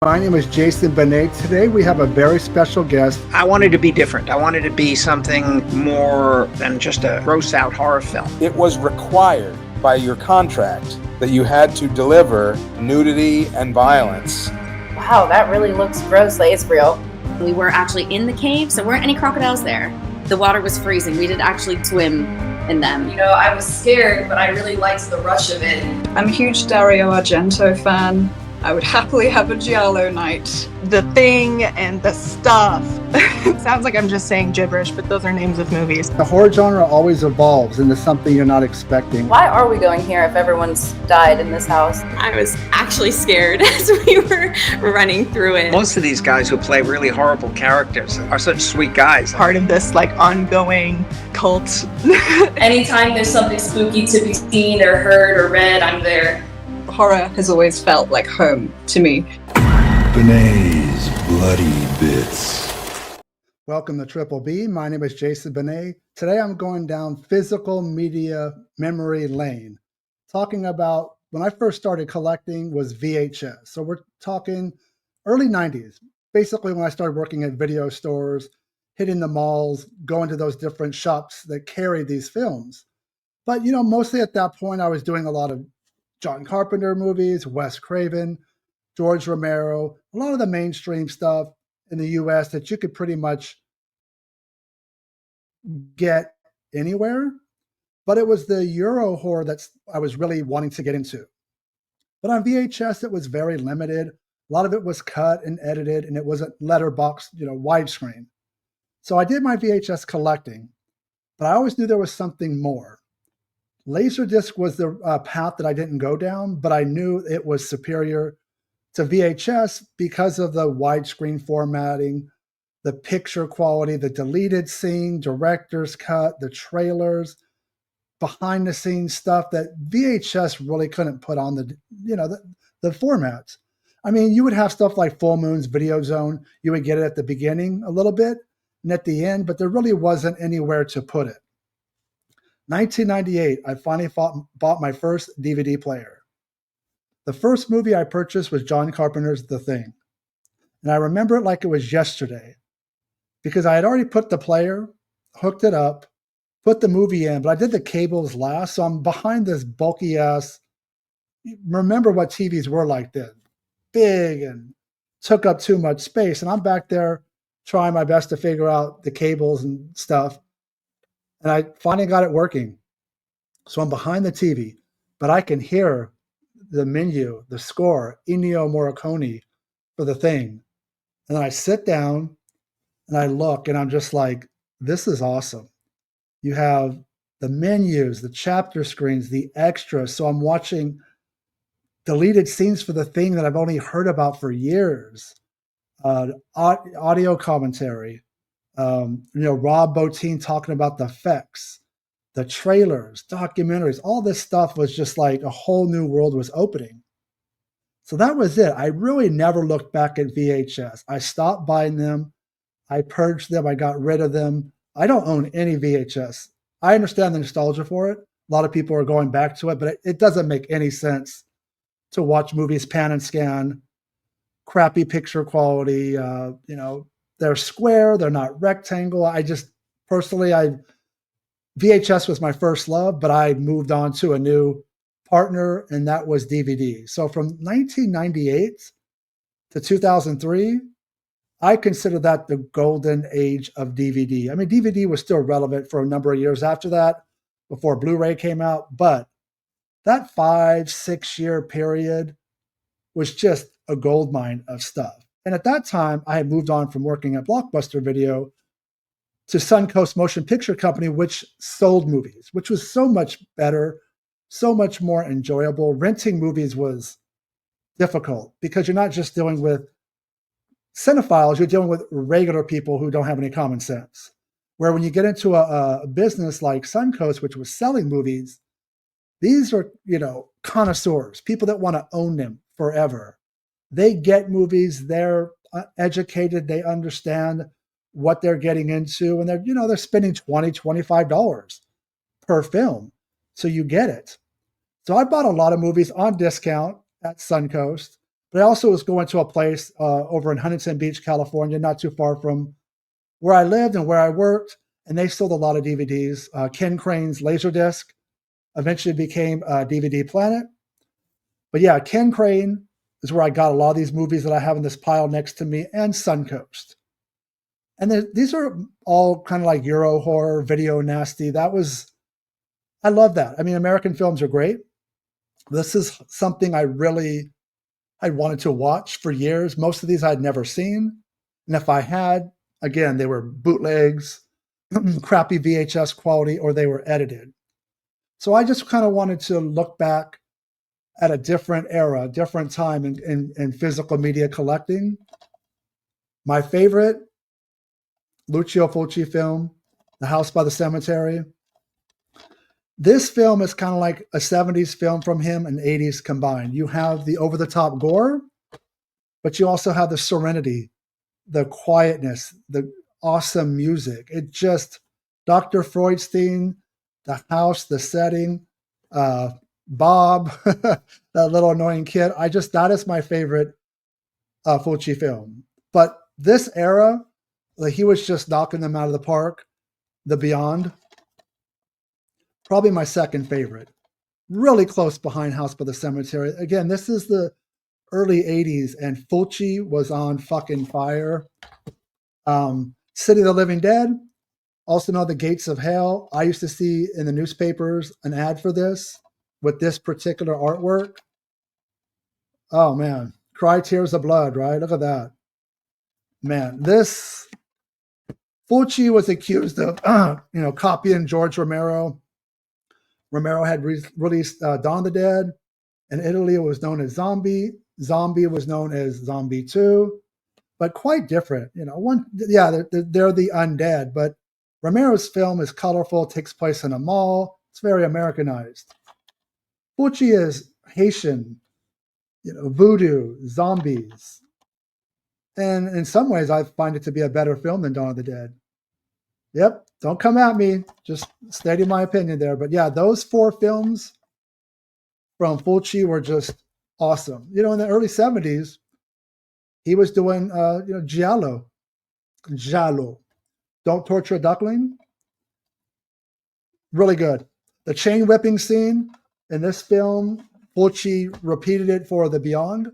My name is Jason Benet. Today we have a very special guest. I wanted to be different. I wanted to be something more than just a gross out horror film. It was required by your contract that you had to deliver nudity and violence. Wow, that really looks gross. Like, it's real. We were actually in the cave, so there weren't any crocodiles there. The water was freezing. We didn't actually swim in them. You know, I was scared, but I really liked the rush of it. I'm a huge Dario Argento fan. I would happily have a giallo night. The Thing and The Stuff. It sounds like I'm just saying gibberish, but those are names of movies. The horror genre always evolves into something you're not expecting. Why are we going here if everyone's died in this house? I was actually scared as we were running through it. Most of these guys who play really horrible characters are such sweet guys. Part of this ongoing cult. Anytime there's something spooky to be seen or heard or read, I'm there. Horror has always felt like home to me. Benet's Bloody Bits. Welcome to Triple B. My name is Jason Benet. Today I'm going down physical media memory lane, talking about when I first started collecting was VHS. So we're talking early 90s, basically when I started working at video stores, hitting the malls, going to those different shops that carried these films. But, mostly at that point, I was doing a lot of John Carpenter movies, Wes Craven, George Romero, a lot of the mainstream stuff in the US that you could pretty much get anywhere. But it was the Euro horror that I was really wanting to get into. But on VHS, it was very limited. A lot of it was cut and edited, and it wasn't letterbox, widescreen. So I did my VHS collecting, but I always knew there was something more. Laserdisc was the path that I didn't go down, but I knew it was superior to VHS because of the widescreen formatting, the picture quality, the deleted scene, director's cut, the trailers, behind the scenes stuff that VHS really couldn't put on the formats. I mean, you would have stuff like Full Moon's Video Zone. You would get it at the beginning a little bit and at the end, but there really wasn't anywhere to put it. 1998, I finally bought my first DVD player. The first movie I purchased was John Carpenter's The Thing. And I remember it like it was yesterday because I had already put the player, hooked it up, put the movie in, but I did the cables last. So I'm behind this bulky ass. Remember what TVs were like then. Big and took up too much space. And I'm back there trying my best to figure out the cables and stuff. And I finally got it working. So I'm behind the TV, but I can hear the menu, the score, Ennio Morricone for The Thing. And then I sit down and I look and I'm just like, this is awesome. You have the menus, the chapter screens, the extras. So I'm watching deleted scenes for The Thing that I've only heard about for years. Audio commentary. Rob Bottin talking about the effects, the trailers, documentaries, all this stuff was just like a whole new world was opening. So that was it. I really never looked back at VHS. I stopped buying them. I purged them. I got rid of them. I don't own any VHS. I understand the nostalgia for it. A lot of people are going back to it, but it doesn't make any sense to watch movies pan and scan, crappy picture quality, they're square, they're not rectangle. VHS was my first love, but I moved on to a new partner, and that was DVD. So from 1998 to 2003, I consider that the golden age of DVD. I mean, DVD was still relevant for a number of years after that, before Blu-ray came out, but that 5-6 year period was just a goldmine of stuff. And at that time, I had moved on from working at Blockbuster Video to Suncoast Motion Picture Company, which sold movies, which was so much better, so much more enjoyable. Renting movies was difficult because you're not just dealing with cinephiles, you're dealing with regular people who don't have any common sense. Where when you get into a business like Suncoast, which was selling movies, these are, connoisseurs, people that want to own them forever. They get movies, they're educated, they understand what they're getting into, and they're spending $20, $25 per film. So you get it. So I bought a lot of movies on discount at Suncoast, But I also was going to a place over in Huntington Beach, California, not too far from where I lived and where I worked, and they sold a lot of DVDs. Ken Crane's Laserdisc eventually became DVD Planet. But yeah, Ken Crane is where I got a lot of these movies that I have in this pile next to me, and Suncoast. And these are all kind of like Euro horror, video nasty. I love that. I mean, American films are great. This is something I wanted to watch for years. Most of these I'd never seen. And if I had, again, they were bootlegs, crappy VHS quality, or they were edited. So I just kind of wanted to look back at a different era, different time in physical media collecting. My favorite, Lucio Fulci film, The House by the Cemetery. This film is kind of like a 70s film from him and 80s combined. You have the over-the-top gore, but you also have the serenity, the quietness, the awesome music. It just, Dr. Freudstein, the house, the setting, Bob, that little annoying kid. That is my favorite Fulci film. But this era, like, he was just knocking them out of the park. The Beyond, probably my second favorite. Really close behind House by the Cemetery. Again, this is the early 80s, and Fulci was on fucking fire. City of the Living Dead, also known The Gates of Hell. I used to see in the newspapers an ad for this with this particular artwork. Oh, man. Cry tears of blood, right? Look at that. Man, this... Fulci was accused of, copying George Romero. Romero had released Dawn of the Dead. In Italy, it was known as Zombie. Zombie was known as Zombie 2, but quite different. They're the undead, but Romero's film is colorful, takes place in a mall. It's very Americanized. Fulci is Haitian, voodoo, zombies. And in some ways, I find it to be a better film than Dawn of the Dead. Yep, don't come at me. Just stating my opinion there. But yeah, those 4 films from Fulci were just awesome. In the early 70s, he was doing, Giallo. Giallo. Don't Torture a Duckling. Really good. The chain whipping scene in this film, Fulci repeated it for The Beyond.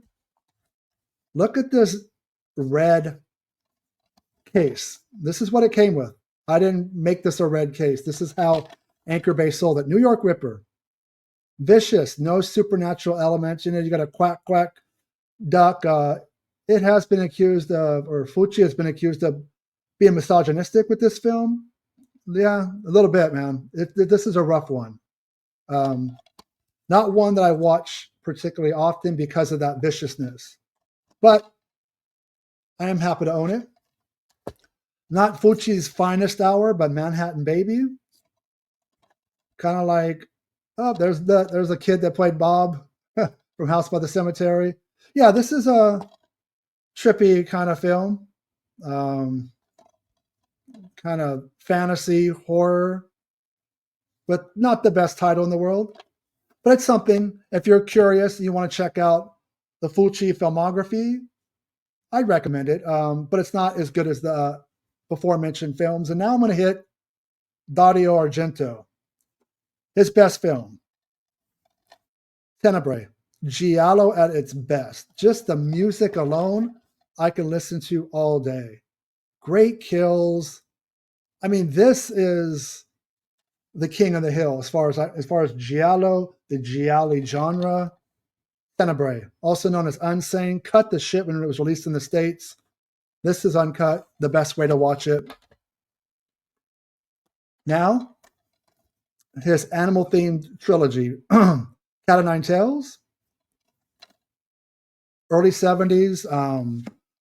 Look at this red case. This is what it came with. I didn't make this a red case. This is how Anchor Bay sold it. New York Ripper. Vicious, no supernatural elements. You got a quack, quack duck. It has been accused of, or Fulci has been accused of being misogynistic with this film. Yeah, a little bit, man. This is a rough one. Not one that I watch particularly often because of that viciousness. But I am happy to own it. Not Fulci's finest hour, but Manhattan Baby. Kind of like, there's a kid that played Bob from House by the Cemetery. Yeah, this is a trippy kind of film. Kind of fantasy, horror, but not the best title in the world. But it's something, if you're curious and you want to check out the Fulci filmography, I'd recommend it. But it's not as good as the before mentioned films. And now I'm going to hit Dario Argento. His best film, Tenebrae, Giallo at its best. Just the music alone, I can listen to all day. Great kills. I mean, this is the king of the hill as far as Giallo, the Gialli genre. Tenebrae, also known as Unsane, cut the shit when it was released in the States. This is uncut, the best way to watch it. Now, his animal-themed trilogy, Cat o' Nine Tails. Early 70s,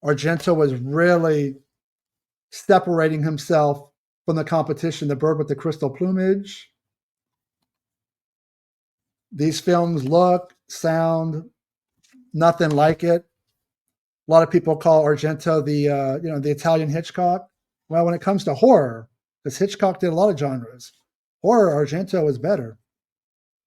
Argento was really separating himself from the competition, The Bird with the Crystal Plumage. These films look, sound, nothing like it. A lot of people call Argento the Italian Hitchcock. Well, when it comes to horror, because Hitchcock did a lot of genres, horror, Argento is better.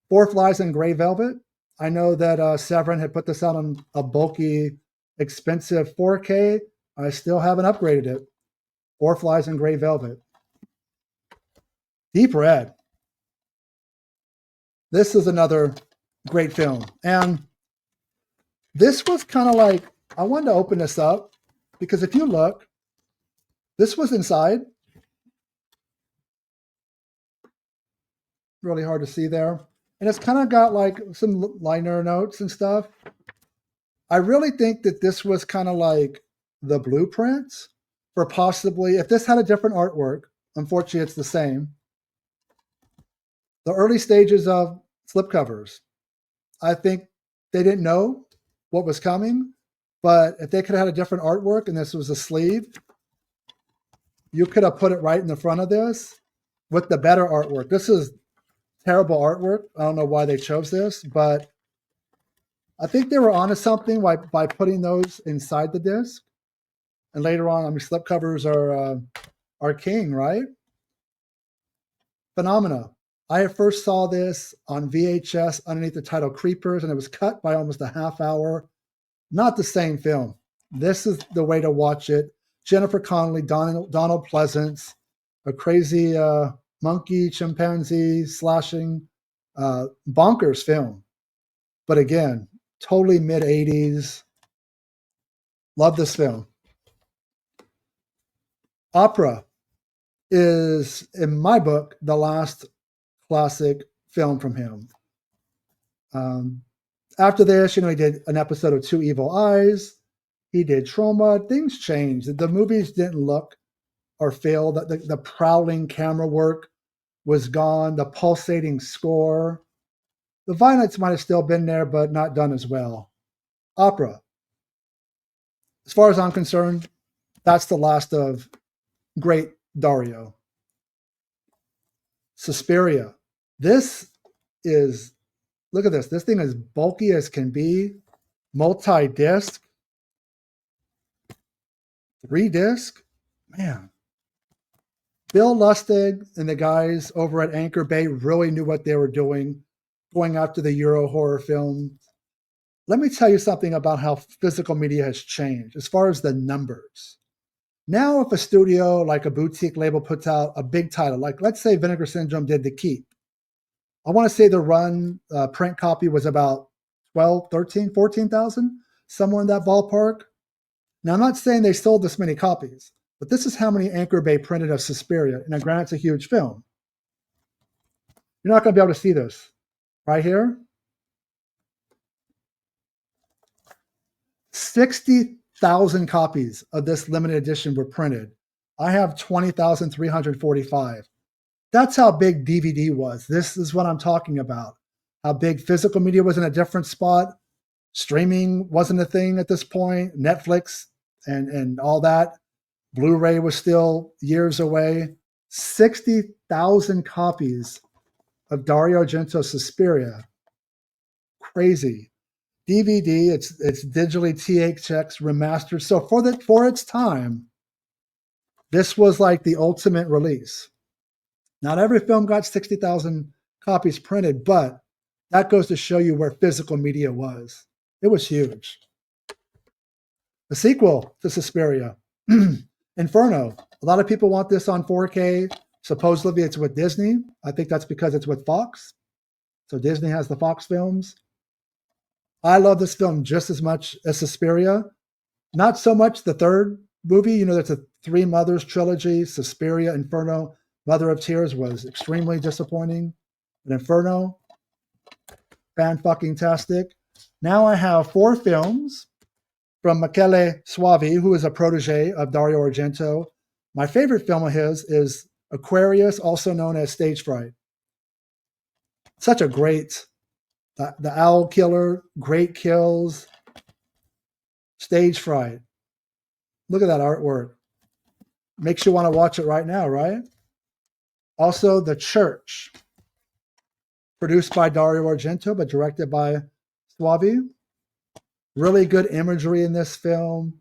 Four Flies in Grey Velvet, I know that Severin had put this out on a bulky, expensive 4K. I still haven't upgraded it. Four Flies in Gray Velvet. Deep Red. This is another great film. And this was kind of like, I wanted to open this up because if you look, this was inside. Really hard to see there. And it's kind of got like some liner notes and stuff. I really think that this was kind of like the blueprints for possibly, if this had a different artwork, unfortunately it's the same, the early stages of slipcovers. I think they didn't know what was coming, but if they could have had a different artwork and this was a sleeve, you could have put it right in the front of this with the better artwork. This is terrible artwork. I don't know why they chose this, but I think they were onto something by putting those inside the disc. And later on, I mean, slipcovers are king, right? Phenomena. I first saw this on VHS underneath the title Creepers, and it was cut by almost a half hour. Not the same film. This is the way to watch it. Jennifer Connelly, Donald Pleasance, a crazy monkey, chimpanzee, slashing, bonkers film. But again, totally mid-'80s. Love this film. Opera is, in my book, the last classic film from him. After this, he did an episode of Two Evil Eyes. He did Trauma. Things changed. The movies didn't look or feel. The prowling camera work was gone. The pulsating score. The violence might have still been there, but not done as well. Opera. As far as I'm concerned, that's the last of great Dario. Suspiria. This is, look at this. This thing is bulky as can be. Multi-disc. 3-disc. Man. Bill Lustig and the guys over at Anchor Bay really knew what they were doing, going after the Euro horror film. Let me tell you something about how physical media has changed as far as the numbers. Now, if a studio like a boutique label puts out a big title, like let's say Vinegar Syndrome did The Keep, I want to say the run print copy was about 12, 13, 14,000, somewhere in that ballpark. Now, I'm not saying they sold this many copies, but this is how many Anchor Bay printed of Suspiria. And granted, it's a huge film. You're not going to be able to see this right here. 60,000 copies of this limited edition were printed. I have 20,345. That's how big DVD was. This is what I'm talking about. How big physical media was in a different spot. Streaming wasn't a thing at this point. Netflix and all that. Blu-ray was still years away. 60,000 copies of Dario Argento's Suspiria. Crazy. DVD, it's digitally THX remastered. So for its time, this was like the ultimate release. Not every film got 60,000 copies printed, but that goes to show you where physical media was. It was huge. The sequel to Suspiria, Inferno. A lot of people want this on 4K. Supposedly it's with Disney. I think that's because it's with Fox. So Disney has the Fox films. I love this film just as much as Suspiria. Not so much the third movie. That's a Three Mothers trilogy. Suspiria, Inferno, Mother of Tears was extremely disappointing. But Inferno, fan-fucking-tastic. Now I have 4 films from Michele Soavi, who is a protege of Dario Argento. My favorite film of his is Aquarius, also known as Stage Fright. Such a great, the Owl Killer, great kills, Stage Fright. Look at that artwork. Makes you want to watch it right now, right? Also, The Church, produced by Dario Argento, but directed by Soavi. Really good imagery in this film,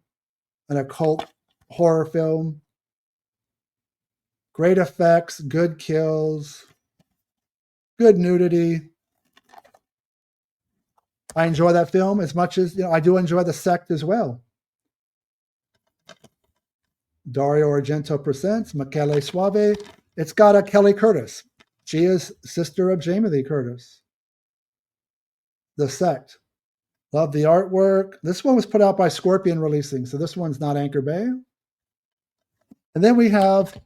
an occult horror film. Great effects, good kills, good nudity. I enjoy that film as much as I do enjoy The Sect as well. Dario Argento presents Michele Soavi. It's got a Kelly Curtis. She is sister of Jamie Lee Curtis. The Sect. Love the artwork. This one was put out by Scorpion Releasing, so this one's not Anchor Bay. And then we have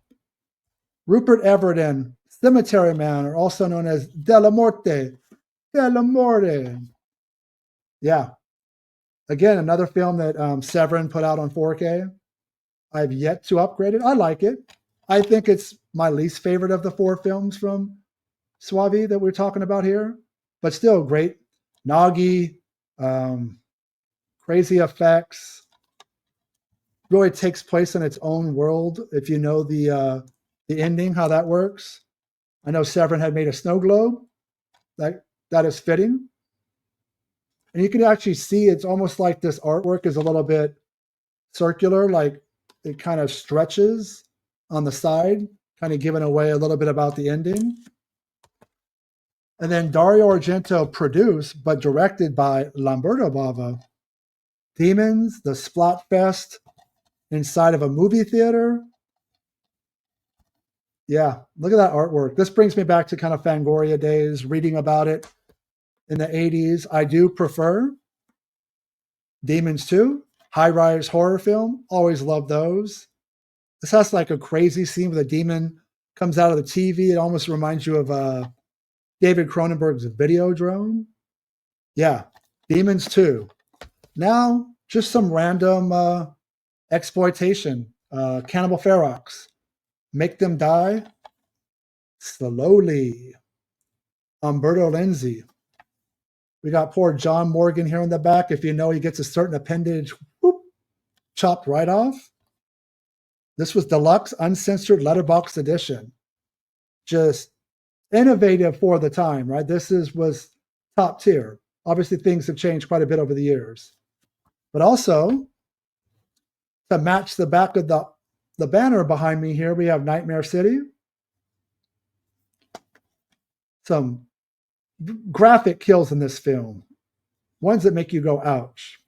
Rupert Everett in Cemetery Man, or also known as Della Morte. Della Morte. Yeah. Again, another film that Severin put out on 4K. I've yet to upgrade it. I like it. I think it's my least favorite of the 4 films from Soavi that we're talking about here, but still great. Nagi, crazy effects. Really takes place in its own world. If you know the ending, how that works. I know Severin had made a snow globe. That is fitting. And you can actually see it's almost like this artwork is a little bit circular, like it kind of stretches on the side, kind of giving away a little bit about the ending. And then Dario Argento produced, but directed by Lamberto Bava. Demons, the Splat Fest inside of a movie theater. Yeah, look at that artwork. This brings me back to kind of Fangoria days, reading about it in the 80s. I do prefer Demons 2, high-rise horror film. Always love those. This has like a crazy scene where the demon comes out of the TV. It almost reminds you of David Cronenberg's Videodrome. Yeah, Demons 2. Now, just some random exploitation. Cannibal Ferox. Make Them Die Slowly. Umberto Lenzi. We got poor John Morgan here in the back. If you know, he gets a certain appendage whoop, chopped right off. This was deluxe, uncensored letterbox edition. Just innovative for the time, right? This was top tier. Obviously, things have changed quite a bit over the years. But also, to match the back of the banner behind me here, we have Nightmare City. Some graphic kills in this film. Ones that make you go, ouch.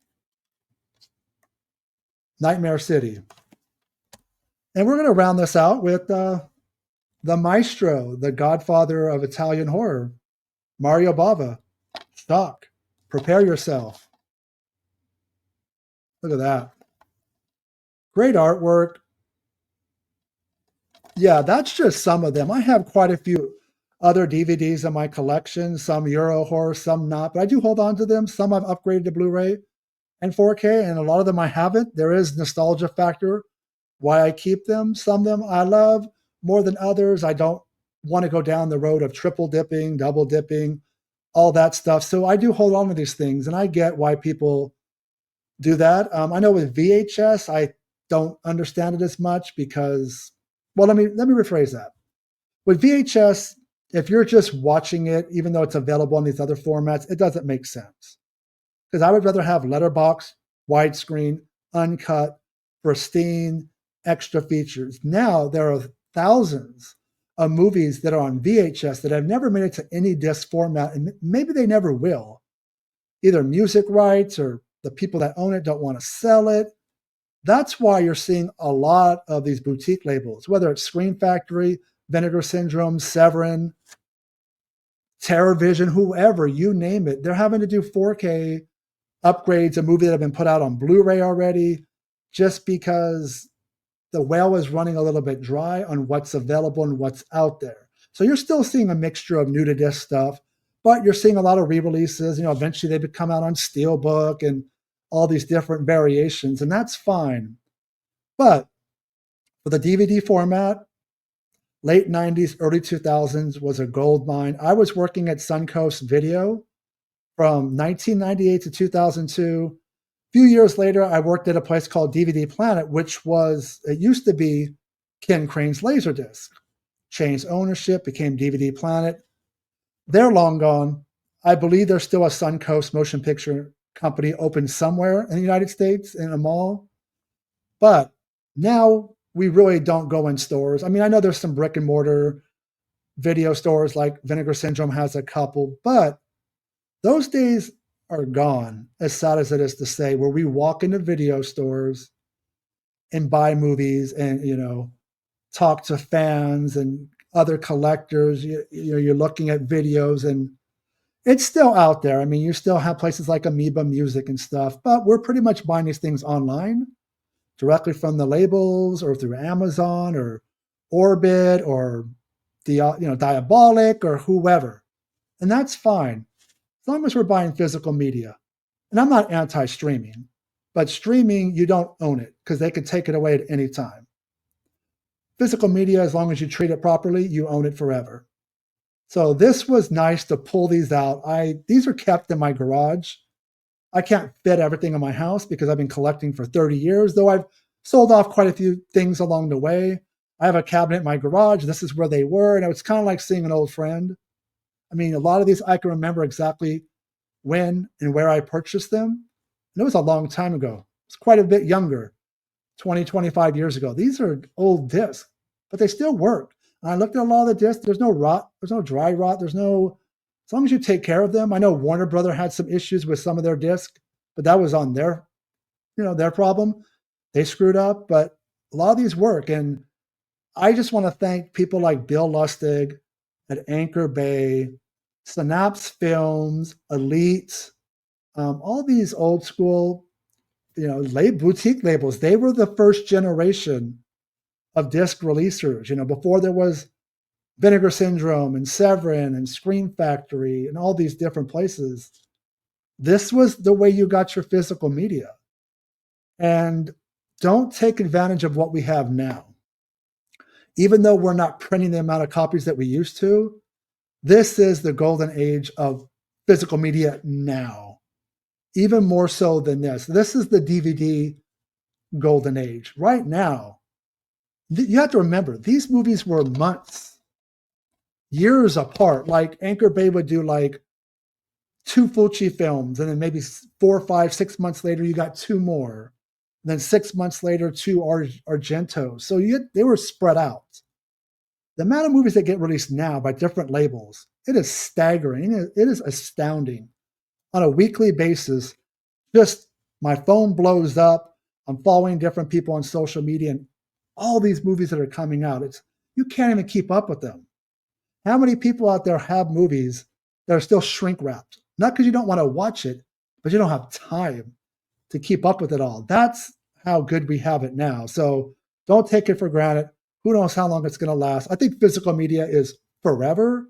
Nightmare City. And we're going to round this out with the maestro, the godfather of Italian horror, Mario Bava. Shock. Prepare yourself. Look at that. Great artwork. Yeah, that's just some of them. I have quite a few other DVDs in my collection, some Euro horror, some not, but I do hold on to them. Some I've upgraded to Blu-ray and 4K, and a lot of them I haven't. There is nostalgia factor why I keep them. Some of them I love more than others. I don't want to go down the road of triple dipping, double dipping, all that stuff. So I do hold on to these things, and I get why people do that. I know with VHS, I don't understand it as much because, well, let me rephrase that. With VHS, if you're just watching it, even though it's available in these other formats, it doesn't make sense. Because I would rather have letterbox, widescreen, uncut, pristine, extra features. Now there are thousands of movies that are on VHS that have never made it to any disc format, and maybe they never will. Either music rights or the people that own it don't want to sell it. That's why you're seeing a lot of these boutique labels, whether it's Screen Factory, Vinegar Syndrome, Severin, Terror Vision, whoever, you name it. They're having to do 4K upgrades, a movie that have been put out on Blu-ray already, just because the well is running a little bit dry on what's available and what's out there. So you're still seeing a mixture of new to disc stuff, but you're seeing a lot of re-releases. Eventually they come out on Steelbook and all these different variations, and that's fine. But for the DVD format, late 90s, early 2000s was a gold mine. I was working at Suncoast Video from 1998 to 2002. A few years later, I worked at a place called DVD Planet, it used to be Ken Crane's Laserdisc. Changed ownership, became DVD Planet. They're long gone. I believe there's still a Suncoast motion picture company open somewhere in the United States in a mall. But now we really don't go in stores. I mean, I know there's some brick and mortar video stores like Vinegar Syndrome has a couple, but those days are gone, as sad as it is to say, where we walk into video stores and buy movies and, talk to fans and other collectors. You're looking at videos, and it's still out there. I mean, you still have places like Amoeba Music and stuff, but we're pretty much buying these things online directly from the labels or through Amazon or Orbit or Diabolic or whoever. And that's fine as long as we're buying physical media. And I'm not anti-streaming, but streaming, you don't own it because they can take it away at any time. Physical media, as long as you treat it properly, you own it forever. So this was nice to pull these out. These are kept in my garage. I can't fit everything in my house because I've been collecting for 30 years, though I've sold off quite a few things along the way. I have a cabinet in my garage. This is where they were, and it's kind of like seeing an old friend. I mean, a lot of these I can remember exactly when and where I purchased them. And it was a long time ago. It's quite a bit younger, 20, 25 years ago. These are old discs, but they still work. And I looked at a lot of the discs. There's no rot. There's no dry rot. As long as you take care of them. I know Warner Brother had some issues with some of their discs, but that was on their problem. They screwed up, but a lot of these work. And I just want to thank people like Bill Lustig at Anchor Bay, Synapse Films, Elite, all these old school, boutique labels. They were the first generation of disc releasers, before there was Vinegar Syndrome and Severin and Scream Factory and all these different places. This was the way you got your physical media. And don't take advantage of what we have now. Even though we're not printing the amount of copies that we used to, this is the golden age of physical media now. Even more so than this. This is the DVD golden age. Right now, you have to remember, these movies were months, years apart. Like Anchor Bay would do like 2 Fulci films, and then maybe 4, 5, 6 months later, you got 2 more. And then 6 months later, 2 Argentos. So they were spread out. The amount of movies that get released now by different labels, it is staggering. It is astounding. On a weekly basis, just my phone blows up. I'm following different people on social media, and all these movies that are coming out, you can't even keep up with them. How many people out there have movies that are still shrink wrapped? Not because you don't want to watch it, but you don't have time to keep up with it all. That's how good we have it now. So don't take it for granted. Who knows how long it's going to last? I think physical media is forever,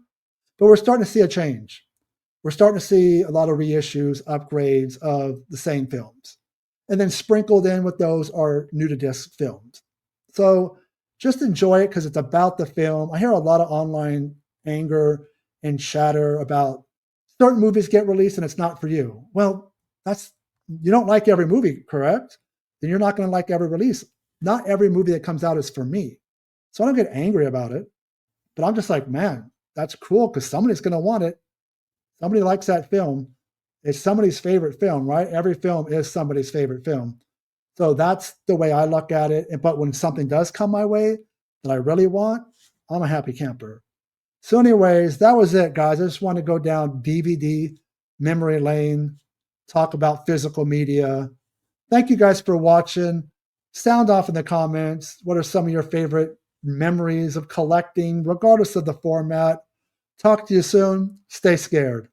but we're starting to see a change. We're starting to see a lot of reissues, upgrades of the same films. And then sprinkled in with those are new to disc films. So just enjoy it because it's about the film. I hear a lot of online anger and chatter about certain movies get released and it's not for you. Well, you don't like every movie, correct? Then you're not going to like every release. Not every movie that comes out is for me. So I don't get angry about it. But I'm just like, man, that's cool because somebody's going to want it. Somebody likes that film. It's somebody's favorite film, right? Every film is somebody's favorite film. So that's the way I look at it. But when something does come my way that I really want, I'm a happy camper. So anyways, that was it, guys. I just want to go down DVD memory lane, talk about physical media. Thank you guys for watching. Sound off in the comments. What are some of your favorite memories of collecting, regardless of the format? Talk to you soon. Stay scared.